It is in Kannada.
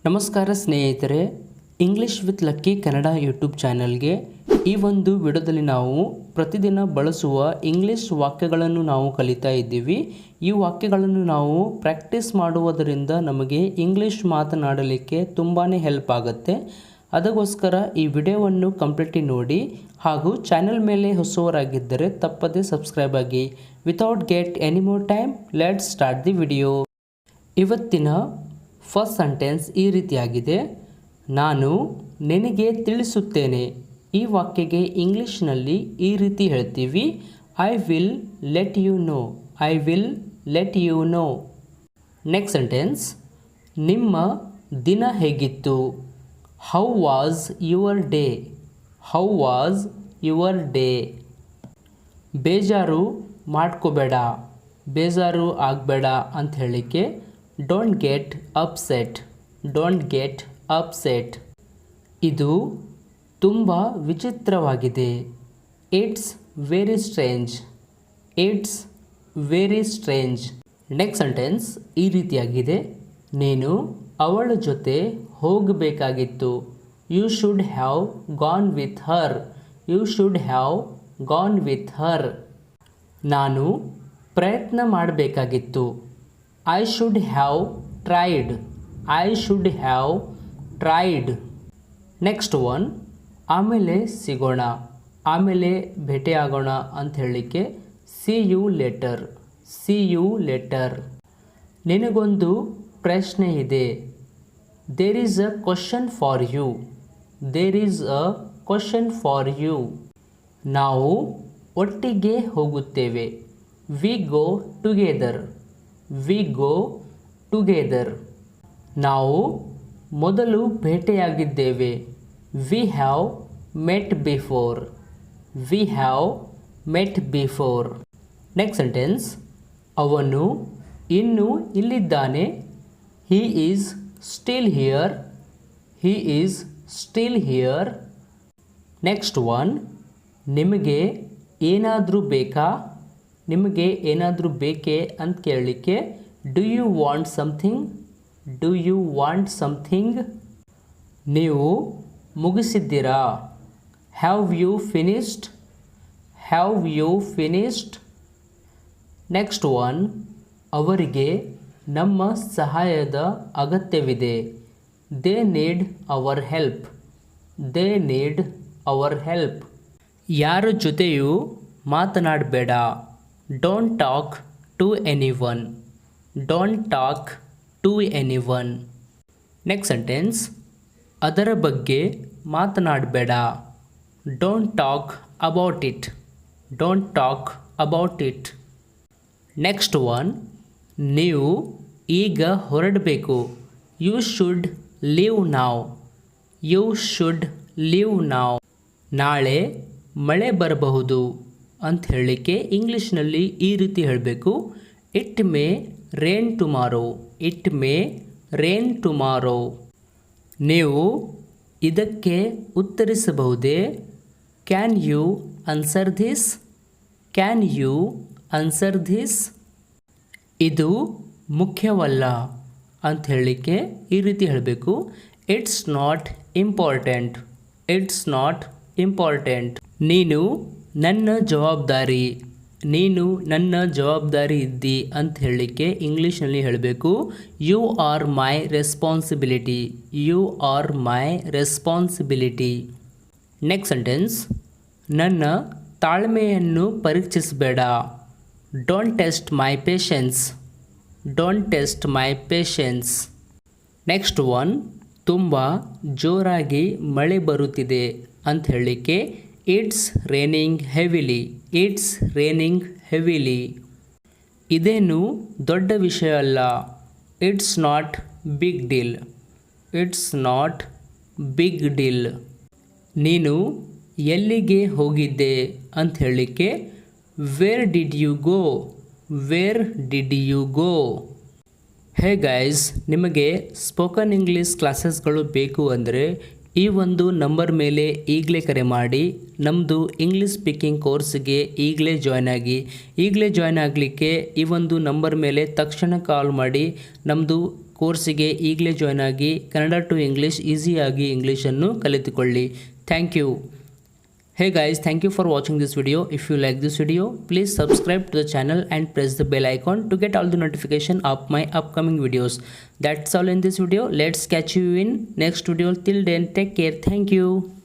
ನಮಸ್ಕಾರ ಸ್ನೇಹಿತರೆ, English with lucky Kannada YouTube ಚಾನಲ್ಗೆ ಈ ಒಂದು ವಿಡಿಯೋದಲ್ಲಿ ನಾವು ಪ್ರತಿದಿನ ಬಳಸುವ ಇಂಗ್ಲಿಷ್ ವಾಕ್ಯಗಳನ್ನು ನಾವು ಕಲಿತಾ ಇದ್ದೀವಿ. ಈ ವಾಕ್ಯಗಳನ್ನು ನಾವು ಪ್ರಾಕ್ಟೀಸ್ ಮಾಡುವುದರಿಂದ ನಮಗೆ ಇಂಗ್ಲಿಷ್ ಮಾತನಾಡಲಿಕ್ಕೆ ತುಂಬಾ ಹೆಲ್ಪ್ ಆಗುತ್ತೆ. ಅದಕ್ಕೋಸ್ಕರ ಈ ವಿಡಿಯೋವನ್ನು ಕಂಪ್ಲೀಟ್ಲಿ ನೋಡಿ ಹಾಗೂ ಚಾನೆಲ್ ಮೇಲೆ ಹೊಸವರಾಗಿದ್ದರೆ ತಪ್ಪದೇ ಸಬ್ಸ್ಕ್ರೈಬ್ ಆಗಿ. Without get any more time, let's start the video. ಇವತ್ತಿನ ಫಸ್ಟ್ ಸೆಂಟೆನ್ಸ್ ಈ ರೀತಿಯಾಗಿದೆ: ನಾನು ನಿನಗೆ ತಿಳಿಸುತ್ತೇನೆ. ಈ ವಾಕ್ಯಕ್ಕೆ ಇಂಗ್ಲಿಷ್ನಲ್ಲಿ ಈ ರೀತಿ ಹೇಳ್ತೀವಿ: I will let you know. I will let you know. Next sentence: ನಿಮ್ಮ ದಿನ ಹೇಗಿತ್ತು? How was your day? How was your day? ಬೇಜಾರು ಮಾಡ್ಕೋಬೇಡ, ಬೇಜಾರು ಆಗಬೇಡ ಅಂತ ಹೇಳಲಿಕ್ಕೆ don't get upset. Don't get upset. ಇದು ತುಂಬ ವಿಚಿತ್ರವಾಗಿದೆ. It's very strange. It's very strange. Next sentence ಈ ರೀತಿಯಾಗಿದೆ: ನೀನು ಅವಳ ಜೊತೆ ಹೋಗಬೇಕಾಗಿತ್ತು. You should have gone with her. You should have gone with her. ನಾನು ಪ್ರಯತ್ನ ಮಾಡಬೇಕಾಗಿತ್ತು. I should have tried. I should have tried. Next one: ಆಮೇಲೆ ಸಿಗೋಣ, ಆಮೇಲೆ ಭೇಟಿಯಾಗೋಣ ಅಂತ ಹೇಳಲಿಕ್ಕೆ see you later. See you later. ನಿನಗೊಂದು ಪ್ರಶ್ನೆ ಇದೆ. There is a question for you. There is a question for you. ನಾವು ಒಟ್ಟಿಗೆ ಹೋಗುತ್ತೇವೆ. We go together. We go together. ನಾವು ಮೊದಲು ಭೇಟಿಯಾಗಿದ್ದೇವೆ. We have met before. We have met before. Next sentence: ಅವನು ಇನ್ನೂ ಇಲ್ಲಿದ್ದಾನೆ. He is still here. He is still here. Next one: ನಿಮಗೆ ಏನಾದರೂ ಬೇಕಾ? ನಿಮಗೆ ಏನಾದರೂ ಬೇಕೇ ಅಂತ ಕೇಳಲಿಕ್ಕೆ do you want something. Do you want something. ನೀವು ಮುಗಿಸಿದ್ದೀರಾ? Have you finished. Have you finished. Next one: ಅವರಿಗೆ ನಮ್ಮ ಸಹಾಯದ ಅಗತ್ಯವಿದೆ. They need our help. They need our help. ಯಾರ ಜೊತೆಯೂ ಮಾತನಾಡಬೇಡ. Don't talk to anyone. Don't talk to anyone. Next sentence: ಅದರ ಬಗ್ಗೆ ಮಾತನಾಡಬೇಡ. Don't talk about it. Don't talk about it. Next one: ನೀವು ಈಗ ಹೊರಡಬೇಕು. ಯು ಶುಡ್ ಲೀವ್ ನಾವ್. ಯು ಶುಡ್ ಲೀವ್ ನಾವ್. ನಾಳೆ ಮಳೆ ಬರಬಹುದು ಅಂತ ಹೇಳಲಿಕ್ಕೆ ಇಂಗ್ಲೀಷ್ನಲ್ಲಿ ಈ ರೀತಿ ಹೇಳಬೇಕು: it may rain tomorrow. It may rain tomorrow. ನೀವು ಇದಕ್ಕೆ ಉತ್ತರಿಸಬಹುದೇ? Can you answer this. Can you answer this. ಇದು ಮುಖ್ಯವಲ್ಲ ಅಂತ ಹೇಳಲಿಕ್ಕೆ ಈ ರೀತಿ ಹೇಳಬೇಕು: it's not important. It's not important. ನೀನು ನನ್ನ ಜವಾಬ್ದಾರಿ. ನೀನು ನನ್ನ ಜವಾಬ್ದಾರಿ ಇದ್ದಿ ಅಂತ ಹೇಳಲಿಕ್ಕೆ ಇಂಗ್ಲೀಷ್ನಲ್ಲಿ ಹೇಳಬೇಕು: you are my responsibility. You are my responsibility. Next sentence: ನನ್ನ ತಾಳ್ಮೆಯನ್ನು ಪರೀಕ್ಷಿಸಬೇಡ. Don't test my patience. Don't test my patience. Next one: ತುಂಬ ಜೋರಾಗಿ ಮಳೆ ಬರುತ್ತಿದೆ ಅಂತ ಹೇಳಲಿಕ್ಕೆ it's raining heavily. It's raining heavily. ಇದೇನು ದೊಡ್ಡ ವಿಷಯ ಅಲ್ಲ. It's not big deal. It's not big deal. ನೀನು ಎಲ್ಲಿಗೆ ಹೋಗಿದ್ದೆ ಅಂತ ಹೇಳಲಿಕ್ಕೆ where did you go. Where did you go. Hey guys, ನಿಮಗೆ ಸ್ಪೋಕನ್ ಇಂಗ್ಲೀಷ್ ಕ್ಲಾಸಸ್ಗಳು ಬೇಕು ಅಂದರೆ ಈ ಒಂದು ನಂಬರ್ ಮೇಲೆ ಈಗಲೇ ಕರೆ ಮಾಡಿ ನಮ್ಮದು ಇಂಗ್ಲೀಷ್ ಸ್ಪೀಕಿಂಗ್ ಕೋರ್ಸ್ಗೆ ಈಗಲೇ ಜಾಯ್ನ್ ಆಗಿ. ಈಗಲೇ ಜಾಯ್ನ್ ಆಗಲಿಕ್ಕೆ ಈ ಒಂದು ನಂಬರ್ ಮೇಲೆ ತಕ್ಷಣ ಕಾಲ್ ಮಾಡಿ ನಮ್ಮದು ಕೋರ್ಸಿಗೆ ಈಗಲೇ ಜಾಯ್ನ್ ಆಗಿ ಕನ್ನಡ ಟು ಇಂಗ್ಲೀಷ್ ಈಸಿಯಾಗಿ ಇಂಗ್ಲೀಷನ್ನು ಕಲಿತುಕೊಳ್ಳಿ. Thank you. Hey guys, thank you for watching this video. If you like this video, please subscribe to the channel and press the bell icon to get all the notification of my upcoming videos. That's all in this video. Let's catch you in next video. Till then, take care. Thank you.